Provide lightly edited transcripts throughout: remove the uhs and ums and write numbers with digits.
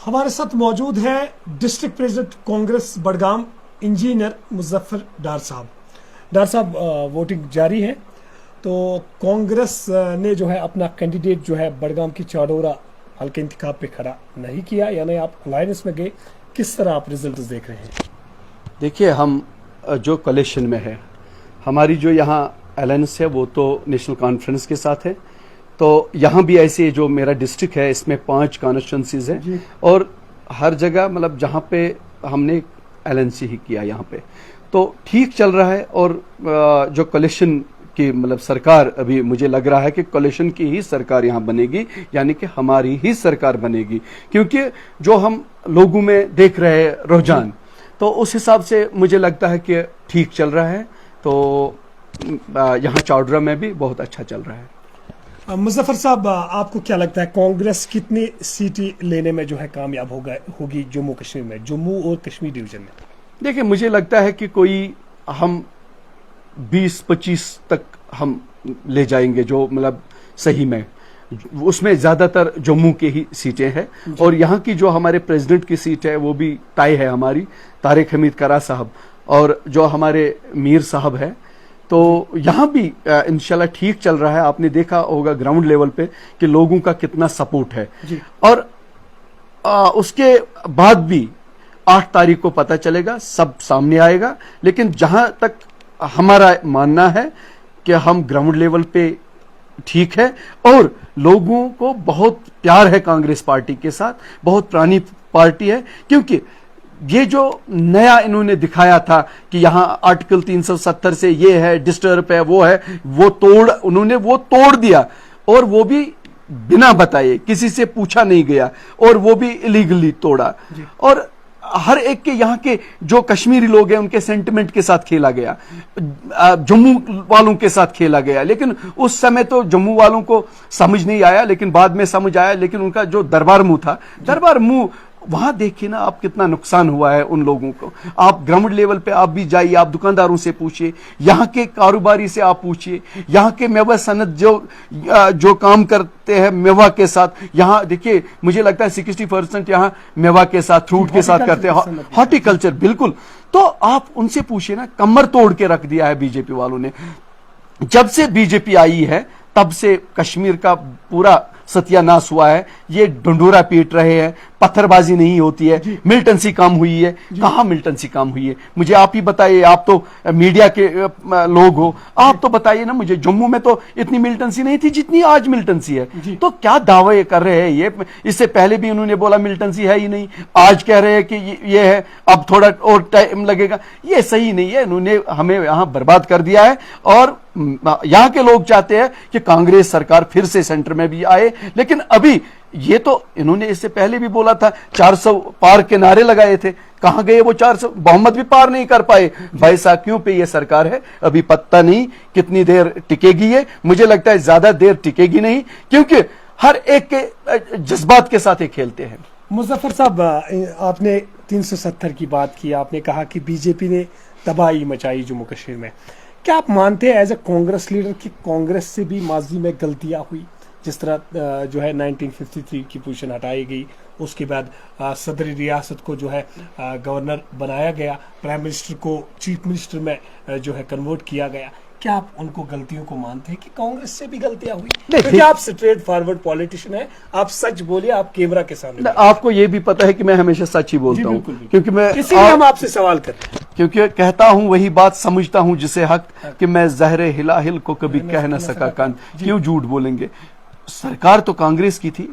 हमारे साथ मौजूद है district president Congress Budgam engineer Muzaffar Dar साहब। डार साहब, वोटिंग जारी है तो कांग्रेस ने जो है अपना कैंडिडेट जो है बडगाम की चाडोरा हल्के इंतखाब पे खड़ा नहीं किया, यानी आप अलायंस में गए। किस तरह आप रिजल्ट देख रहे हैं? देखिए, हम जो कलेक्शन में है, हमारी जो यहाँ अलायंस है वो तो नेशनल कॉन्फ्रेंस के साथ है। तो यहाँ भी ऐसे जो मेरा डिस्ट्रिक्ट है इसमें 5 कॉन्स्टिट्यूंसीज हैं और हर जगह मतलब जहाँ पे हमने एलएनसी ही किया यहाँ पे तो ठीक चल रहा है। और जो कलेक्शन की मतलब सरकार, अभी मुझे लग रहा है कि कलेक्शन की ही सरकार यहाँ बनेगी, यानी कि हमारी ही सरकार बनेगी, क्योंकि जो हम लोगों में देख रहे हैं रुझान, तो उस हिसाब से मुझे लगता है कि ठीक चल रहा है। तो यहाँ चावड़ा में भी बहुत अच्छा चल रहा है। मुजफ्फर साहब, आपको क्या लगता है कांग्रेस कितनी सीटें लेने में जो है कामयाब होगी जम्मू कश्मीर में, जम्मू और कश्मीर डिवीजन में? देखिए, मुझे लगता है कि कोई हम 20-25 तक हम ले जाएंगे, जो मतलब सही में उसमें ज्यादातर जम्मू के ही सीटें हैं। और यहाँ की जो हमारे प्रेसिडेंट की सीट है वो भी तय है हमारी, तारिक हमीद करा साहब और जो हमारे मीर साहब है। तो यहाँ भी इंशाल्लाह ठीक चल रहा है। आपने देखा होगा ग्राउंड लेवल पे कि लोगों का कितना सपोर्ट है। और उसके बाद भी 8 तारीख को पता चलेगा, सब सामने आएगा। लेकिन जहां तक हमारा मानना है कि हम ग्राउंड लेवल पे ठीक है और लोगों को बहुत प्यार है कांग्रेस पार्टी के साथ, बहुत पुरानी पार्टी है। क्योंकि ये जो नया इन्होंने दिखाया था कि यहाँ आर्टिकल 370 से ये है, डिस्टर्ब है, वो है, उन्होंने वो तोड़ दिया और वो भी बिना बताए, किसी से पूछा नहीं गया, और वो भी इलीगली तोड़ा। और हर एक के यहाँ के जो कश्मीरी लोग हैं उनके सेंटिमेंट के साथ खेला गया, जम्मू वालों के साथ खेला गया। लेकिन उस समय तो जम्मू वालों को समझ नहीं आया, लेकिन बाद में समझ आया। लेकिन उनका जो दरबार मुंह था, दरबार मुंह, वहां देखिए ना आप कितना नुकसान हुआ है उन लोगों को। आप ग्राउंड लेवल पे आप भी जाइए, आप दुकानदारों से पूछिए, यहाँ के कारोबारी से आप पूछिए, यहाँ के मेवा सनत जो काम करते हैं मेवा के साथ। यहाँ देखिए, मुझे लगता है 60% यहाँ मेवा के साथ, फ्रूट के साथ करते हैं, हॉर्टिकल्चर। बिल्कुल। तो आप उनसे पूछिए ना, कमर तोड़ के रख दिया है बीजेपी वालों ने। जब से बीजेपी आई है तब से कश्मीर का पूरा सत्यानाश हुआ है। ये ढंढूरा पीट रहे हैं, पत्थरबाजी नहीं होती है, मिलिटेंसी काम हुई है। कहां मिलिटेंसी काम हुई है? मुझे आप ही बताइए, आप तो मीडिया के लोग हो, आप तो बताइए ना मुझे। जम्मू में तो इतनी मिलिटेंसी नहीं थी जितनी आज मिलिटेंसी है। तो क्या दावे कर रहे हैं ये? इससे पहले भी उन्होंने बोला मिलिटेंसी है ही नहीं, आज कह रहे हैं कि ये है, अब थोड़ा और टाइम लगेगा। ये सही नहीं है, इन्होंने हमें यहां बर्बाद कर दिया है। और यहां के लोग चाहते हैं कि कांग्रेस सरकार फिर से सेंटर में भी आए। लेकिन अभी ये तो इन्होंने इससे पहले भी बोला था, 400 पार के नारे लगाए थे, कहां गए वो 400? बहुमत भी पार नहीं कर पाए। भाई साहब, क्यों पे ये सरकार है? अभी पता नहीं कितनी देर टिकेगी ये। मुझे लगता है ज्यादा देर टिकेगी नहीं, क्योंकि हर एक के जज्बात के साथ ये खेलते हैं। मुजफ्फर साहब, आपने 370 की बात की, आपने कहा कि बीजेपी ने तबाही मचाई जम्मू कश्मीर में। क्या आप मानते हैं एज ए कांग्रेस लीडर कि कांग्रेस से भी माजी में गलतियां हुई? जिस तरह जो है 1953 की पोजीशन हटाई गई, उसके बाद सदर रियासत को जो है गवर्नर बनाया गया, प्राइम मिनिस्टर को चीफ मिनिस्टर में जो है कन्वर्ट किया गया। क्या आप उनको गलतियों को मानते हैं कि कांग्रेस से भी गलतियां हुई? क्योंकि आप स्ट्रेट फॉरवर्ड पॉलिटिशियन हैं, आप सच बोलिए, आप कैमरा के सामने। आपको ये भी पता है कि मैं हमेशा सच ही बोलता हूँ, क्योंकि मैं इसीलिए हम आपसे सवाल करते हैं, क्योंकि कहता हूं वही बात, समझता हूं जिसे हक, कि मैं जहरे हिलाहिल को कभी कह न सका कान। क्यों झूठ बोलेंगे? सरकार तो कांग्रेस की थी,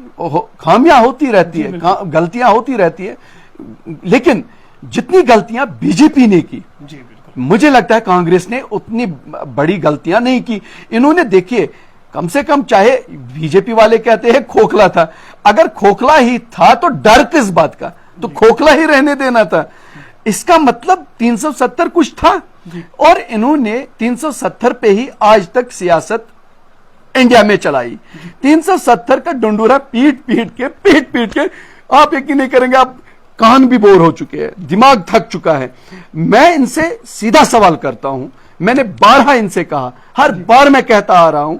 खामियां होती रहती है, गलतियां होती रहती है, लेकिन जितनी गलतियां बीजेपी ने की, मुझे लगता है कांग्रेस ने उतनी बड़ी गलतियां नहीं की। इन्होंने देखिए, कम से कम, चाहे बीजेपी वाले कहते हैं खोखला था, अगर खोखला ही था तो डर किस बात का? तो खोखला ही रहने देना था। इसका मतलब 370 कुछ था, और इन्होंने 370 पे ही आज तक सियासत इंडिया में चलाई। 370 का डंडोरा पीट पीट के आप यकीन नहीं करेंगे, आप कान भी बोर हो चुके हैं, दिमाग थक चुका है। मैं इनसे सीधा सवाल करता हूं, मैंने 12 इनसे कहा, हर बार मैं कहता आ रहा हूं,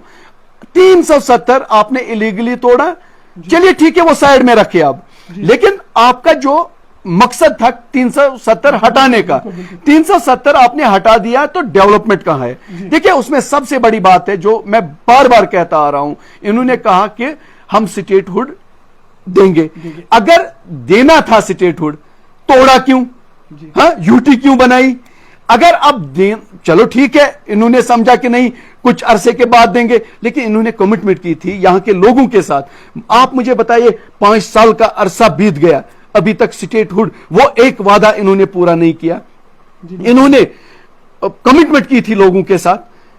370 आपने इलीगली तोड़ा, चलिए ठीक है, वो साइड में रखे। अब लेकिन आपका जो मकसद था 370 हटाने का, 370 आपने हटा दिया, तो डेवलपमेंट कहां है? देखिए, उसमें सबसे बड़ी बात है जो मैं बार बार कहता आ रहा हूं, इन्होंने कहा कि हम स्टेटहुड देंगे। अगर देना था स्टेटहुड, तोड़ा क्यों? हाँ, यूटी क्यों बनाई? अगर अब दे, चलो ठीक है, इन्होंने समझा कि नहीं कुछ अरसे के बाद देंगे, लेकिन इन्होंने कमिटमेंट की थी यहां के लोगों के साथ। आप मुझे बताइए, 5 साल का अरसा बीत गया, अभी तक स्टेटहुड वो एक वादा इन्होंने पूरा नहीं किया। इन्होंने कमिटमेंट की थी लोगों के साथ,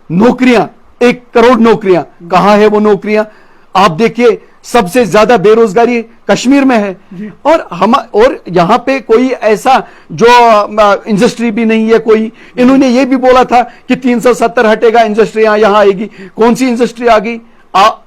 नौकरियां 1 करोड़ नौकरियां, कहां है वो नौकरियां? आप देखिए, सबसे ज्यादा बेरोजगारी कश्मीर में है, और यहां पे कोई ऐसा जो इंडस्ट्री भी नहीं है कोई। इन्होंने ये भी बोला था कि 370 हटेगा, इंडस्ट्री यहां आएगी। कौन सी इंडस्ट्री आ गई?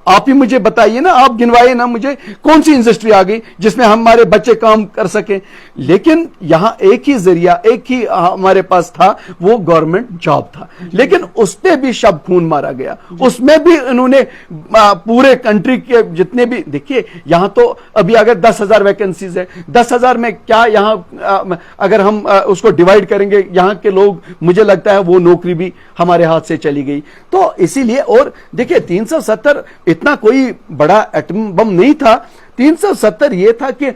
आप ही मुझे बताइए ना, आप गिनवाइए ना मुझे, कौन सी इंडस्ट्री आ गई जिसमें हमारे बच्चे काम कर सके? लेकिन यहां एक ही जरिया, एक ही हमारे पास था, वो गवर्नमेंट जॉब था, लेकिन उसमें भी शब खून मारा गया। उसमें भी इन्होंने पूरे कंट्री के जितने भी, देखिए यहां तो अभी अगर 10,000 वैकेंसीज है, 10,000 में क्या यहां अगर हम उसको डिवाइड करेंगे, यहां के लोग, मुझे लगता है वो नौकरी भी हमारे हाथ से चली गई। तो इसीलिए, और देखिए 370 इतना कोई बड़ा एटम बम नहीं था। 370 ये था कि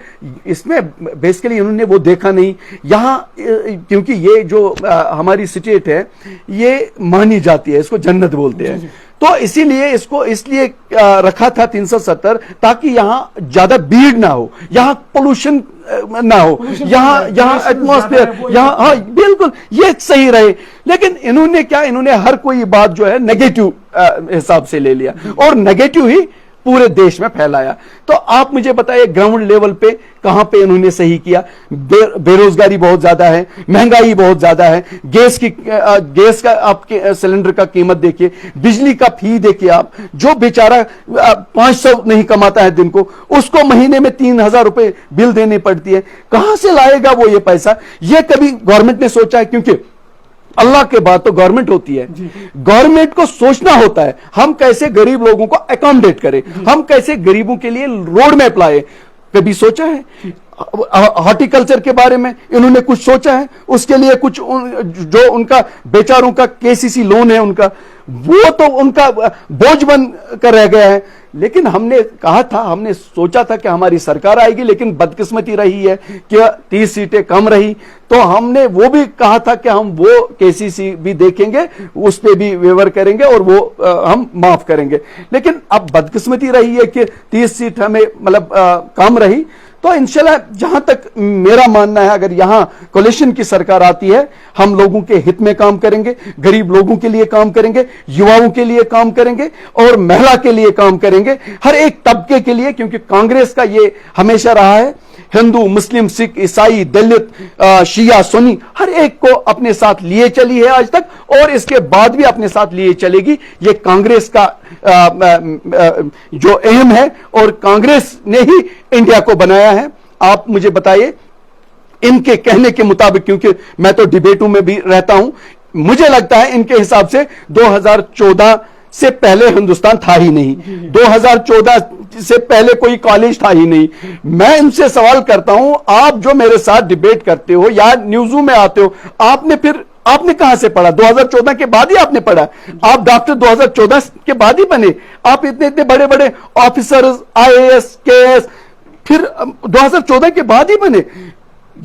इसमें बेसिकली इन्होंने वो देखा नहीं यहां, क्योंकि ये जो हमारी स्टेट है ये मानी जाती है, इसको जन्नत बोलते हैं, तो इसीलिए इसको इसलिए रखा था 370, ताकि यहां ज्यादा भीड़ ना हो, यहां पोल्यूशन ना हो, यहां एटमॉस्फेयर, यहां, हाँ बिल्कुल ये सही रहे। लेकिन इन्होंने क्या, इन्होंने हर कोई बात जो है नेगेटिव हिसाब से ले लिया, और नेगेटिव ही पूरे देश में फैलाया। तो आप मुझे बताइए, ग्राउंड लेवल पे कहां पे इन्होंने सही किया? बेरोजगारी बहुत ज्यादा है, महंगाई बहुत ज्यादा है, गैस का आपके सिलेंडर का कीमत देखिए, बिजली का फी देखिए आप, जो बेचारा 500 नहीं कमाता है दिन को, उसको महीने में 3,000 रुपए बिल देनी पड़ती है। कहां से लाएगा वो ये पैसा? ये कभी गवर्नमेंट ने सोचा है? क्योंकि अल्लाह के बाद तो गवर्नमेंट होती है, गवर्नमेंट को सोचना होता है हम कैसे गरीब लोगों को अकोमोडेट करें, हम कैसे गरीबों के लिए रोड मैप लाए। कभी सोचा है? हॉर्टिकल्चर के बारे में इन्होंने कुछ सोचा है? उसके लिए कुछ जो उनका बेचारों का केसीसी लोन है उनका, वो तो उनका बोझ बन कर रह गया है। लेकिन हमने कहा था, हमने सोचा था कि हमारी सरकार आएगी, लेकिन बदकिस्मती रही है कि 30 सीटें कम रही, तो हमने वो भी कहा था कि हम वो केसीसी भी देखेंगे, उस पर भी वेवर करेंगे और वो हम माफ करेंगे। लेकिन अब बदकिस्मती रही है कि 30 सीट हमें मतलब कम रही। तो इंशाल्लाह, जहां तक मेरा मानना है, अगर यहां कोलिशन की सरकार आती है, हम लोगों के हित में काम करेंगे, गरीब लोगों के लिए काम करेंगे, युवाओं के लिए काम करेंगे, और महिला के लिए काम करेंगे, हर एक तबके के लिए। क्योंकि कांग्रेस का ये हमेशा रहा है, हिंदू, मुस्लिम, सिख, ईसाई, दलित, शिया, सुन्नी, हर एक को अपने साथ लिए चली है आज तक, और इसके बाद भी अपने साथ लिए चलेगी। ये कांग्रेस का जो एम है, और कांग्रेस ने ही इंडिया को बनाया है। आप मुझे बताइए, इनके कहने के मुताबिक, क्योंकि मैं तो डिबेटों में भी रहता हूं, मुझे लगता है इनके हिसाब से 2014 से पहले हिंदुस्तान था ही नहीं, 2014 से पहले कोई कॉलेज था ही नहीं। मैं इनसे सवाल करता हूं, आप जो मेरे साथ डिबेट करते हो या न्यूज़ों में आते हो, आपने कहां से पढ़ा? 2014 के बाद ही आपने पढ़ा? आप डॉक्टर 2014 के बाद ही बने? आप इतने इतने बड़े बड़े ऑफिसर्स, IAS, KS फिर 2014 के बाद ही बने?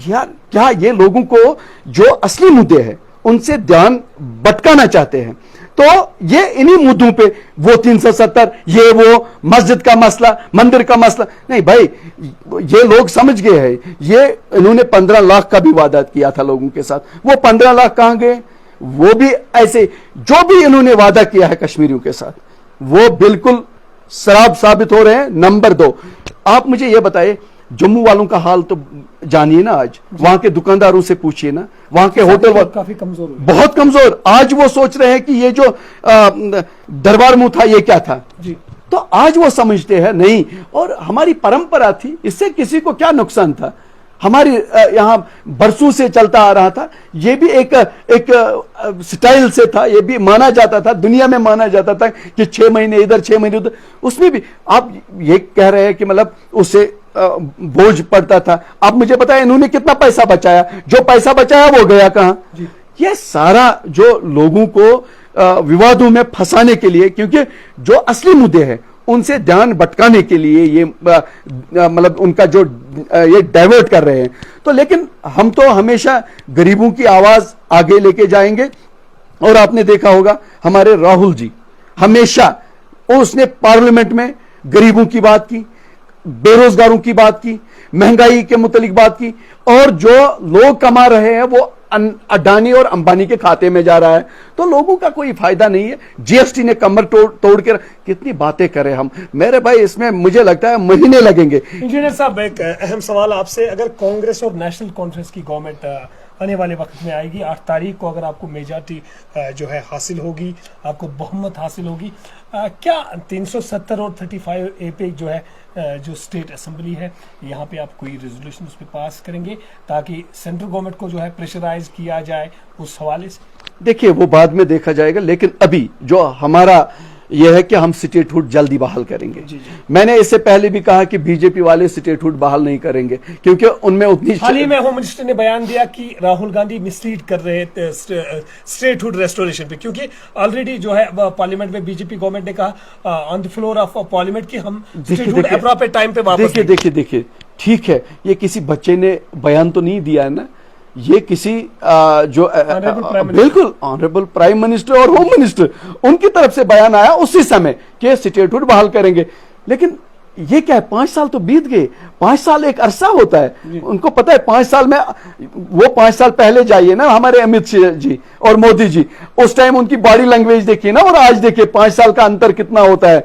यार, क्या ये लोगों को जो असली मुद्दे हैं उनसे ध्यान भटकाना चाहते हैं? तो ये इन्हीं मुद्दों पे, वो 370, ये वो मस्जिद का मसला, मंदिर का मसला, नहीं भाई, ये लोग समझ गए हैं। ये इन्होंने 15 लाख का भी वादा किया था लोगों के साथ, वो 15 लाख कहां गए? वो भी ऐसे, जो भी इन्होंने वादा किया है कश्मीरियों के साथ, वो बिल्कुल शराब साबित हो रहे हैं। नंबर 2, आप मुझे ये बताइए, जम्मू वालों का हाल तो जानिए ना, आज वहां के दुकानदारों से पूछिए ना, वहां के होटल काफी कमजोर, बहुत कमजोर। आज वो सोच रहे हैं कि ये जो दरबार मुंह था, ये क्या था जी? तो आज वो समझते हैं नहीं, और हमारी परंपरा थी, इससे किसी को क्या नुकसान था? हमारी यहां बरसों से चलता आ रहा था, ये भी एक स्टाइल से था, ये भी माना जाता था, दुनिया में माना जाता था कि 6 महीने इधर 6 महीने उधर। उसमें भी आप ये कह रहे हैं कि मतलब उससे बोझ पड़ता था। आप मुझे बताएं इन्होंने कितना पैसा बचाया, जो पैसा बचाया वो गया कहां? ये सारा जो लोगों को विवादों में फंसाने के लिए, क्योंकि जो असली मुद्दे हैं उनसे ध्यान भटकाने के लिए ये मतलब उनका जो ये डाइवर्ट कर रहे हैं। तो लेकिन हम तो हमेशा गरीबों की आवाज आगे लेके जाएंगे। और आपने देखा होगा हमारे राहुल जी हमेशा उसने पार्लियामेंट में गरीबों की बात की, बेरोजगारों की बात की, महंगाई के मुतालिक बात की, और जो लोग कमा रहे हैं वो अडानी और अंबानी के खाते में जा रहा है, तो लोगों का कोई फायदा नहीं है। जीएसटी ने कमर तोड़ के कितनी बातें करें हम, मेरे भाई इसमें मुझे लगता है महीने लगेंगे। इंजीनियर साहब, एक अहम सवाल आपसे, अगर कांग्रेस और नेशनल कॉन्फ्रेंस की गवर्नमेंट आने वाले वक्त में आएगी, 8 तारीख को अगर आपको मेजॉरिटी जो है हासिल होगी, आपको बहुमत हासिल होगी, क्या 370 और 35A पे जो है जो स्टेट असेंबली है यहाँ पे आप कोई रेजोल्यूशन उस पर पास करेंगे ताकि सेंट्रल गवर्नमेंट को जो है प्रेशराइज किया जाए उस हवाले से? देखिए वो बाद में देखा जाएगा, लेकिन अभी जो हमारा यह है कि हम स्टेटहुड जल्दी बहाल करेंगे। मैंने इससे पहले भी कहा कि बीजेपी वाले स्टेटहुड बहाल नहीं करेंगे क्योंकि उनमें उतनी। हाल ही में होम मिनिस्टर ने बयान दिया कि राहुल गांधी मिसलीड कर रहे थे स्टेटहुड रेस्टोरेशन पे, क्योंकि ऑलरेडी जो है पार्लियामेंट में बीजेपी गवर्नमेंट ने कहा on the floor of parliament कि हम स्टेटहुड अप्रोप्रिएट टाइम पे वापस। देखिए ठीक है, ये किसी बच्चे ने बयान तो नहीं दिया है ना, ये किसी जो बिल्कुल ऑनरेबल प्राइम मिनिस्टर और होम मिनिस्टर उनकी तरफ से बयान आया उसी समय कि स्टेटहुड बहाल करेंगे। लेकिन ये क्या है, 5 साल तो बीत गए। 5 साल एक अरसा होता है, उनको पता है 5 साल में, वो 5 साल पहले जाइए ना हमारे अमित शाह जी और मोदी जी, उस टाइम उनकी बॉडी लैंग्वेज देखिए ना, और आज देखिए 5 साल का अंतर कितना होता है।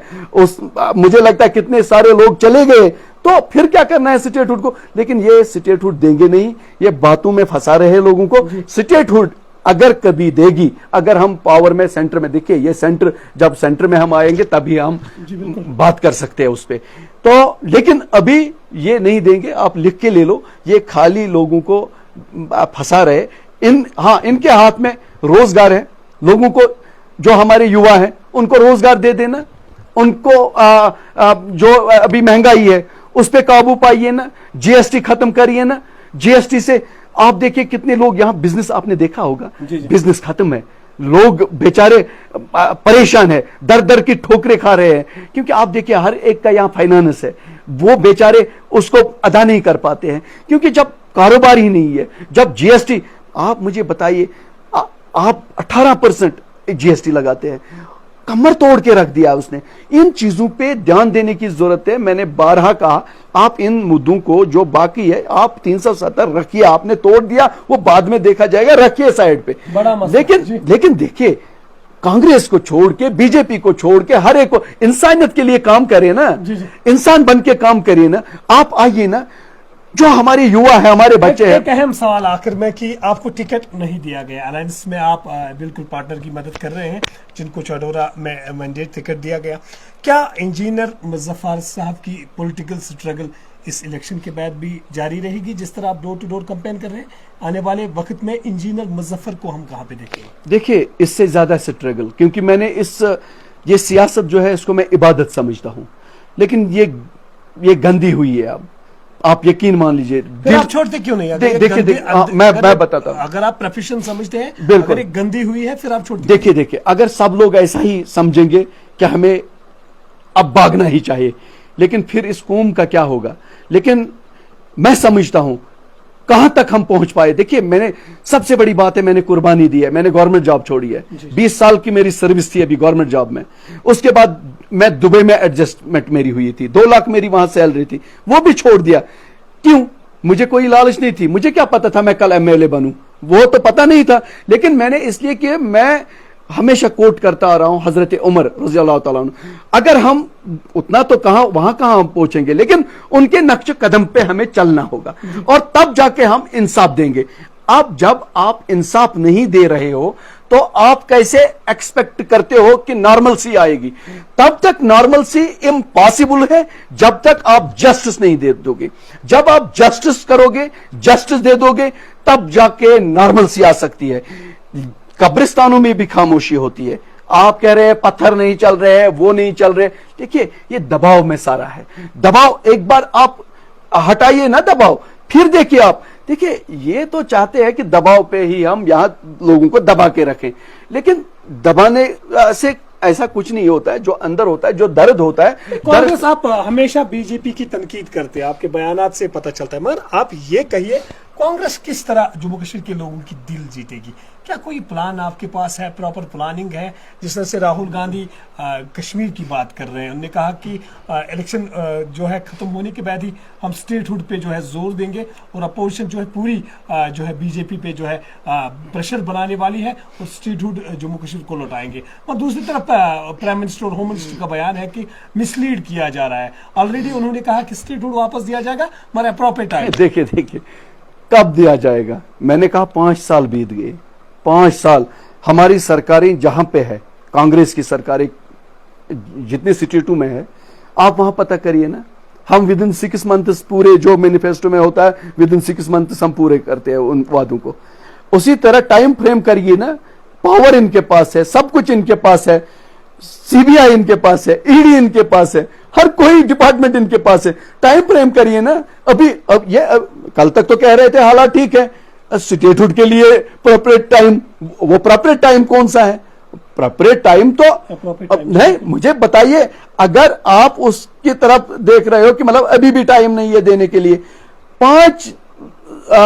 मुझे लगता है कितने सारे लोग चले गए, तो फिर क्या करना है स्टेटहुड को। लेकिन ये स्टेटहुड देंगे नहीं, ये बातों में फंसा रहे हैं लोगों को। स्टेटहुड अगर कभी देगी, अगर हम पावर में सेंटर में, देखिए ये सेंटर, जब सेंटर में हम आएंगे तभी हम बात कर सकते हैं उस पे। तो लेकिन अभी ये नहीं देंगे, आप लिख के ले लो, ये खाली लोगों को फंसा रहे। इनके हाथ में रोजगार है, लोगों को, जो हमारे युवा हैं उनको रोजगार दे देना, उनको जो अभी महंगाई है उस पे काबू पाइए ना, जीएसटी खत्म करिए ना। जीएसटी से आप देखिए कितने लोग यहां, बिजनेस आपने देखा होगा, बिजनेस खत्म है, लोग बेचारे परेशान है, दर दर की ठोकरें खा रहे हैं, क्योंकि आप देखिए हर एक का यहां फाइनेंस है, वो बेचारे उसको अदा नहीं कर पाते हैं, क्योंकि जब कारोबार ही नहीं है, जब जीएसटी, आप मुझे बताइए, आप 18% जीएसटी लगाते हैं, कमर तोड़ के रख दिया उसने। इन चीजों पे ध्यान देने की जरूरत है। मैंने 12 कहा, आप इन मुद्दों को जो बाकी है, आप 370 रखिए, आपने तोड़ दिया, वो बाद में देखा जाएगा, रखिए साइड पे। लेकिन देखिए, कांग्रेस को छोड़ के, बीजेपी को छोड़ के, हर एक को इंसानियत के लिए काम करे ना, इंसान बन के काम करिए ना। आप आइए ना, जो हमारे युवा है, हमारे बच्चे हैं। एक अहम सवाल आखिर में कि आपको टिकट नहीं दिया गया, अलायंस में आप बिल्कुल पार्टनर की मदद कर रहे हैं जिनको चौडोरा में मैंडेट टिकट दिया गया। क्या इंजीनियर मुजफ्फर साहब की पॉलिटिकल स्ट्रगल इस इलेक्शन के बाद भी जारी रहेगी? जिस तरह आप डोर टू डोर कैंपेन कर रहे हैं, आने वाले वक्त में इंजीनियर मुजफ्फर को हम कहां पे देखेंगे? देखिए, इससे ज्यादा स्ट्रगल, क्योंकि मैंने ये सियासत जो है इसको मैं इबादत समझता हूं, लेकिन ये गंदी हुई है। अब आप यकीन मान लीजिए, आप छोड़ते क्यों नहीं? देखिए मैं बताता हूं, अगर आप प्रोफेशन समझते हैं, बिल्कुल, अगर एक गंदी हुई है फिर आप छोड़ते। देखिए अगर सब लोग ऐसा ही समझेंगे कि हमें अब भागना ही चाहिए, लेकिन फिर इस कौम का क्या होगा? लेकिन मैं समझता हूं कहां तक हम पहुंच पाए। देखिए, मैंने, सबसे बड़ी बात है, मैंने कुर्बानी दी है, मैंने गवर्नमेंट जॉब छोड़ी है, 20 साल की मेरी सर्विस थी अभी गवर्नमेंट जॉब में। उसके बाद मैं दुबई में एडजस्टमेंट मेरी हुई थी, 2 लाख मेरी वहां सैलरी थी, वो भी छोड़ दिया। क्यों? मुझे कोई लालच नहीं थी, मुझे क्या पता था मैं कल एमएलए बनूं, वो तो पता नहीं था। लेकिन मैंने इसलिए कि मैं हमेशा कोट करता आ रहा हूं हजरत उमर रज़ी अल्लाह तआला अन्हु, अगर हम उतना तो वहां कहां हम पहुंचेंगे, लेकिन उनके नक्श कदम पे हमें चलना होगा, और तब जाके हम इंसाफ देंगे। अब जब आप इंसाफ नहीं दे रहे हो तो आप कैसे एक्सपेक्ट करते हो कि नॉर्मलसी आएगी? तब तक नॉर्मलसी इम्पॉसिबल है जब तक आप जस्टिस नहीं दे दोगे। जब आप जस्टिस करोगे, जस्टिस दे दोगे, तब जाके नॉर्मलसी आ सकती है। कब्रिस्तानों में भी खामोशी होती है। आप कह रहे हैं पत्थर नहीं चल रहे हैं, वो नहीं चल रहे, देखिए ये दबाव में सारा है। दबाव, एक बार आप हटाइए ना दबाव, फिर देखिए आप। देखिए ये तो चाहते हैं कि दबाव पे ही हम यहां लोगों को दबा के रखें, लेकिन दबाने से ऐसा कुछ नहीं होता है। जो अंदर होता है, जो दर्द होता है, कांग्रेस आप हमेशा बीजेपी की तनकीद करते हैं, आपके बयानात से पता चलता है, मगर आप ये कहिए कांग्रेस किस तरह जम्मू कश्मीर के लोगों की दिल जीतेगी? क्या कोई प्लान आपके पास है, प्रॉपर प्लानिंग है? जिस तरह से राहुल गांधी कश्मीर की बात कर रहे हैं, उन्होंने कहा कि इलेक्शन जो है खत्म होने के बाद ही हम स्टेटहुड पे जो है जोर देंगे और अपोजिशन जो है पूरी जो है बीजेपी पे जो है प्रेशर बनाने वाली है और स्टेटहुड जम्मू कश्मीर को लौटाएंगे। और दूसरी तरफ प्राइम मिनिस्टर और होम मिनिस्टर का बयान है कि मिसलीड किया जा रहा है। ऑलरेडी उन्होंने कहा कि स्टेटहुड वापस दिया जाएगा मगर अप्रोप्रिएट टाइम। देखिए कब दिया जाएगा? मैंने कहा 5 साल बीत गए, 5 साल हमारी सरकारें जहां पे है, कांग्रेस की सरकारें जितने सिटी 2 में है, आप वहां पता करिए ना। हम विद इन 6 मंथ्स पूरे जो मैनिफेस्टो में होता है, विद इन 6 मंथ्स हम पूरे करते हैं उन वादों को। उसी तरह टाइम फ्रेम करिए ना। पावर इनके पास है, सब कुछ इनके पास है, सीबीआई इनके पास है, ईडी इनके पास है, हर कोई डिपार्टमेंट इनके पास है। टाइम फ्रेम करिए ना। अब कल तक तो कह रहे थे हालात ठीक है, स्टेटहुड के लिए प्रोपरेट टाइम, वो प्रोपरेट टाइम कौन सा है? प्रोपरेट टाइम तो नहीं, मुझे बताइए। अगर आप उसकी तरफ देख रहे हो कि मतलब अभी भी टाइम नहीं है देने के लिए, 5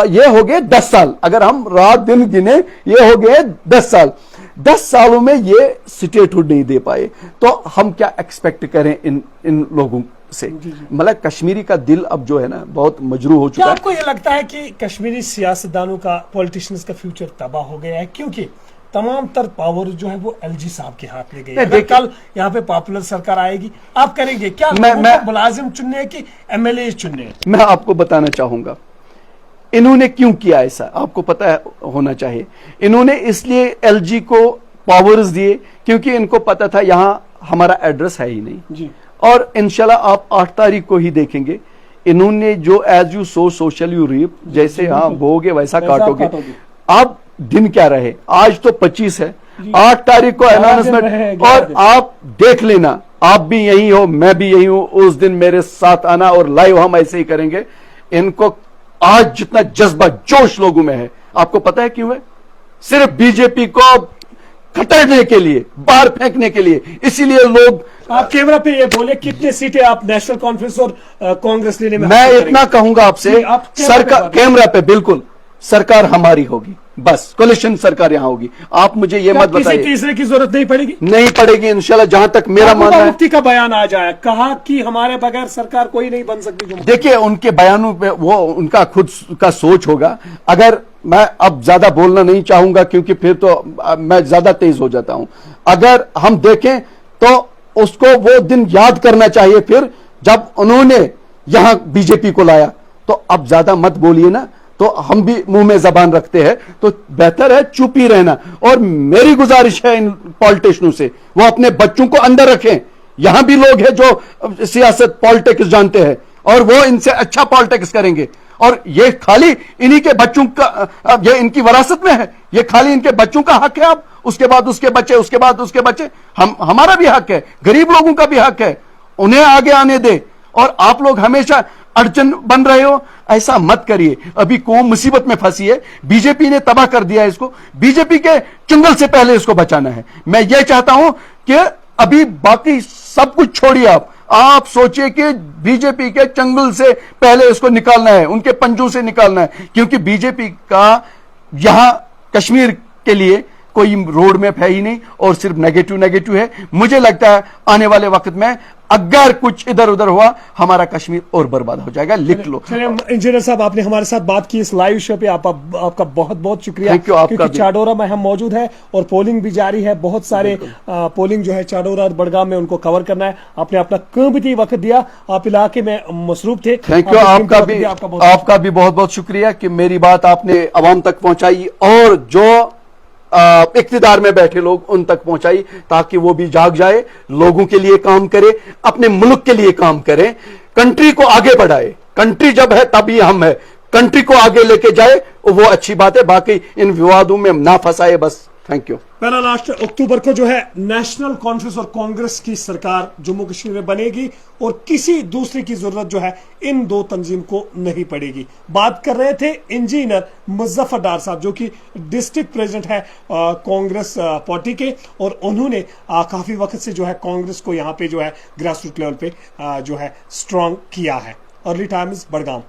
ये हो गए 10 साल। अगर हम रात दिन गिने, ये हो गए 10 साल। 10 सालों में ये स्टेटहुड नहीं दे पाए, तो हम क्या एक्सपेक्ट करें इन लोगों से? मतलब कश्मीरी का दिल अब जो है ना बहुत मजरू हो चुका है। आपको ये लगता है कि कश्मीरी सियासतदानों का, पॉलिटिशियंस का फ्यूचर तबाह हो गया है क्योंकि तमाम तर पावर जो है वो एलजी साहब के हाथ में गई है? अगर कल यहाँ पे पॉपुलर सरकार आएगी, आप करेंगे क्या? मैं मुलाजिम चुनने हैं कि एमएलए चुनने हैं? मैं आपको बताना चाहूंगा इन्होंने क्यों किया ऐसा, आपको पता है, होना चाहिए। इन्होंने इसलिए एलजी को पावर्स दिए क्योंकि इनको पता था यहां हमारा एड्रेस है ही नहीं जी। और इंशाल्लाह आप 8 तारीख को ही देखेंगे, इन्होंने जो as you sow so shall you reap, जैसे हाँ बोगे वैसा काटोगे। आप दिन क्या रहे, आज तो 25 है, 8 तारीख को अनाउंसमेंट, और आप देख लेना, आप भी यही हो, मैं भी यही हूं, उस दिन मेरे साथ आना और लाइव हम ऐसे ही करेंगे। इनको आज जितना जज्बा जोश लोगों में है, आपको पता है क्यों है? सिर्फ बीजेपी को खटरने के लिए, बाहर फेंकने के लिए। इसीलिए लोग, आप कैमरा पे ये बोले कितने सीटें आप नेशनल कॉन्फ्रेंस और कांग्रेस लेने में? मैं इतना कहूंगा आपसे, सरकार कैमरा पे, बिल्कुल सरकार हमारी होगी, बस कोलिशन सरकार यहां होगी। आप मुझे ये मत बताइए तीसरे की जरूरत नहीं पड़ेगी? नहीं पड़ेगी इंशाल्लाह, जहां तक मेरा मानना है। मुफ्ती का बयान आ जाए, कहा कि हमारे बगैर सरकार कोई नहीं बन सकती। देखिए उनके बयानों पे वो उनका खुद का सोच होगा। अगर मैं अब ज्यादा बोलना नहीं चाहूंगा क्योंकि फिर तो मैं ज्यादा तेज हो जाता हूं। अगर हम देखें तो उसको वो दिन याद करना चाहिए फिर जब उन्होंने यहां बीजेपी को लाया। तो अब ज्यादा मत बोलिए ना, तो हम भी मुंह में जबान रखते हैं, तो बेहतर है चुप ही रहना। और मेरी गुजारिश है इन पॉलिटिशियनों से, वो अपने बच्चों को अंदर रखें। यहां भी लोग हैं जो सियासत पॉलिटिक्स जानते हैं और वो इनसे अच्छा पॉलिटिक्स करेंगे। और ये खाली इन्हीं के बच्चों का, ये इनकी विरासत में है, ये खाली इनके बच्चों का हक है। अब उसके बाद उसके बच्चे, उसके बाद उसके बच्चे, हमारा भी हक है, गरीब लोगों का भी हक है, उन्हें आगे आने दे। और आप लोग हमेशा अड़चन बन रहे हो, ऐसा मत करिए। अभी कौम मुसीबत में फंसी है, बीजेपी ने तबाह कर दिया है इसको, बीजेपी के चंगल से पहले इसको बचाना है। मैं ये चाहता हूं कि अभी बाकी सब कुछ छोड़िए, आप सोचिए कि बीजेपी के चंगल से पहले इसको निकालना है, उनके पंजों से निकालना है। क्योंकि बीजेपी का यहां कश्मीर के लिए कोई रोड मैप है ही नहीं और सिर्फ नेगेटिव है। मुझे लगता है आने वाले वक्त में अगर कुछ इधर उधर हुआ, हमारा कश्मीर और बर्बाद हो जाएगा। लिख लो। इंजीनियर साहब, आपने हमारे साथ बात की इस लाइव शो पे, आपका बहुत बहुत शुक्रिया। क्योंकि चाडोरा में हम मौजूद है और पोलिंग भी जारी है, बहुत सारे पोलिंग जो है चाडोरा और बड़गाम में, उनको कवर करना है। आपने अपना कीमती वक्त दिया, आप इलाके में मसरूफ थे। Thank you. आपका भी बहुत बहुत शुक्रिया कि मेरी बात आपने अवाम तक पहुंचाई और जो इख्तिदार में बैठे लोग उन तक पहुंचाई, ताकि वो भी जाग जाए, लोगों के लिए काम करे, अपने मुल्क के लिए काम करे, कंट्री को आगे बढ़ाए। कंट्री जब है तभी हम है, कंट्री को आगे लेके जाए, वो अच्छी बात है। बाकी इन विवादों में ना फंसाए बस। Thank you. पहला लास्ट अक्टूबर को जो है नेशनल कॉन्फ्रेंस और कांग्रेस की सरकार जम्मू कश्मीर में बनेगी और किसी दूसरे की जरूरत जो है इन दो तंजीम को नहीं पड़ेगी। बात कर रहे थे इंजीनियर मुजफ्फर डार साहब, जो कि डिस्ट्रिक्ट प्रेसिडेंट है कांग्रेस पार्टी के, और उन्होंने काफी वक्त से जो है कांग्रेस को यहाँ पे जो है ग्रास रूट लेवल पे जो है स्ट्रांग किया है। Early times, Badgaon.